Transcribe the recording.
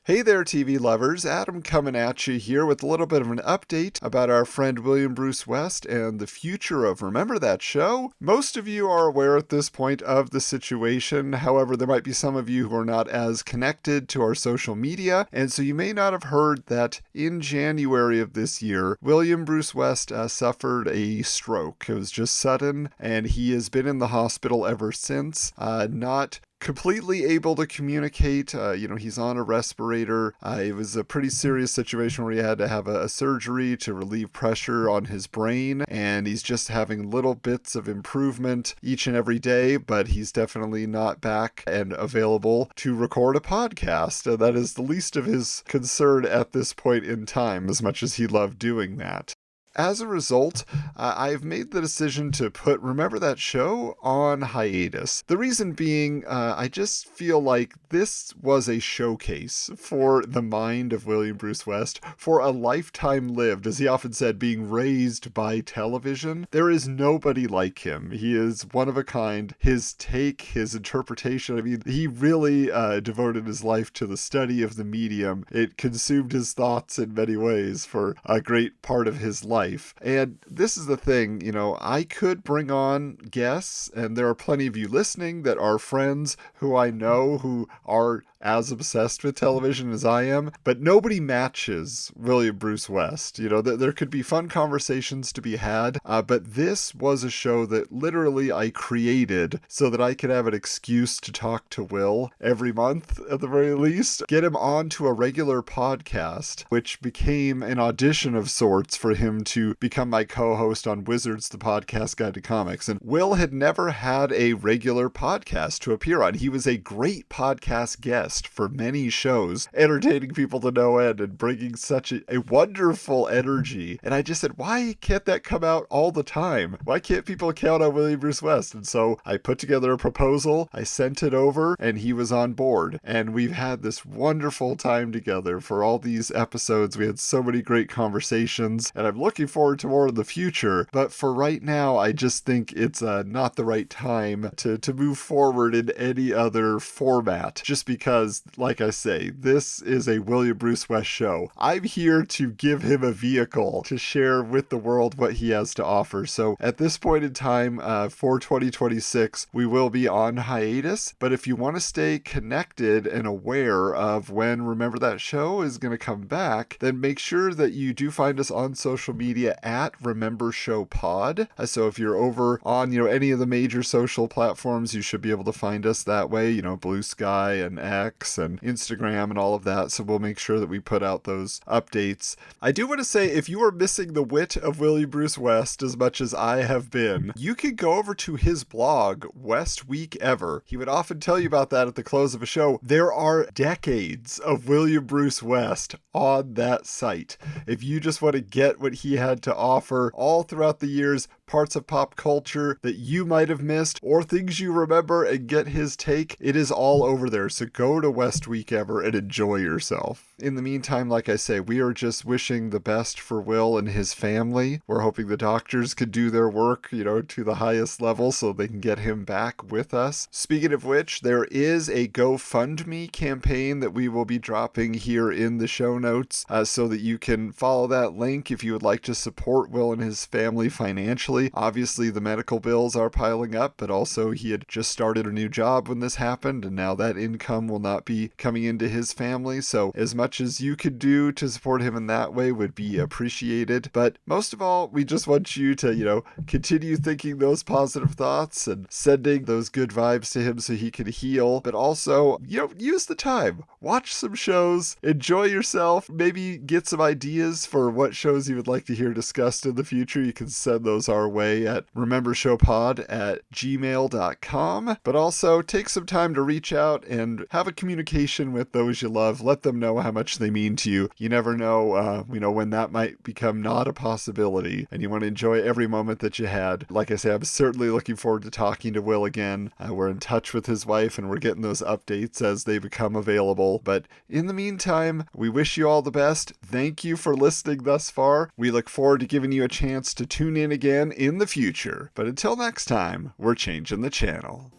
Hey there, TV lovers. Adam coming at you here with a little bit of an update about our friend William Bruce West and the future of Remember That Show? Most of you are aware at this point of the situation. However, there might be some of you who are not as connected to our social media, and so you may not have heard that in January of this year, William Bruce West suffered a stroke. It was just sudden, and he has been in the hospital ever since, not completely able to communicate. He's on a respirator. It was a pretty serious situation where he had to have a surgery to relieve pressure on his brain, and he's just having little bits of improvement each and every day, but he's definitely not back and available to record a podcast. That is the least of his concern at this point in time, as much as he loved doing that. As a result, I've made the decision to put Remember That Show on hiatus. The reason being, I just feel like this was a showcase for the mind of William Bruce West, for a lifetime lived, as he often said, being raised by television. There is nobody like him. He is one of a kind. His take, his interpretation, he really devoted his life to the study of the medium. It consumed his thoughts in many ways for a great part of his life. And this is the thing, I could bring on guests, and there are plenty of you listening that are friends who I know who are as obsessed with television as I am, but nobody matches William Bruce West. There could be fun conversations to be had, but this was a show that literally I created so that I could have an excuse to talk to Will every month, at the very least, get him onto a regular podcast, which became an audition of sorts for him to become my co-host on Wizards, the Podcast Guide to Comics. And Will had never had a regular podcast to appear on. He was a great podcast guest for many shows, entertaining people to no end and bringing such a wonderful energy. And I just said, why can't that come out all the time? Why can't people count on William Bruce West? And so I put together a proposal, I sent it over, and he was on board. And we've had this wonderful time together for all these episodes. We had so many great conversations, and I'm looking forward to more in the future. But for right now, I just think it's not the right time to move forward in any other format, just because, like I say, this is a William Bruce West show. I'm here to give him a vehicle to share with the world what he has to offer. So at this point in time, for 2026, we will be on hiatus. But if you want to stay connected and aware of when Remember That Show is going to come back, then make sure that you do find us on social media at Remember Show Pod. So if you're over on, any of the major social platforms, you should be able to find us that way, Blue Sky and X and Instagram and all of that. So we'll make sure that we put out those updates. I do want to say, if you are missing the wit of William Bruce West as much as I have been, you can go over to his blog, West Week Ever. He would often tell you about that at the close of a show. There are decades of William Bruce West on that site. If you just want to get what he had to offer all throughout the years, parts of pop culture that you might have missed, or things you remember, and get his take, it is all over there. So go to West Week Ever and enjoy yourself. In the meantime, like I say, we are just wishing the best for Will and his family. We're hoping the doctors could do their work, to the highest level so they can get him back with us. Speaking of which, there is a GoFundMe campaign that we will be dropping here in the show notes, so that you can follow that link if you would like to support Will and his family financially. Obviously, the medical bills are piling up, but also he had just started a new job when this happened, and now that income will not be coming into his family. So as much as you could do to support him in that way would be appreciated. But most of all, we just want you to, continue thinking those positive thoughts and sending those good vibes to him so he can heal. But also, use the time. Watch some shows, enjoy yourself, maybe get some ideas for what shows you would like to hear discussed in the future. You can send those our way at remembershowpod@gmail.com. But also take some time to reach out and have a communication with those you love. Let them know how much they mean to you. You never know, when that might become not a possibility, and you want to enjoy every moment that you had. Like I say, I'm certainly looking forward to talking to Will again. We're in touch with his wife, and we're getting those updates as they become available. But in the meantime, we wish you all the best. Thank you for listening thus far. We look forward to giving you a chance to tune in again in the future. But until next time, we're changing the channel.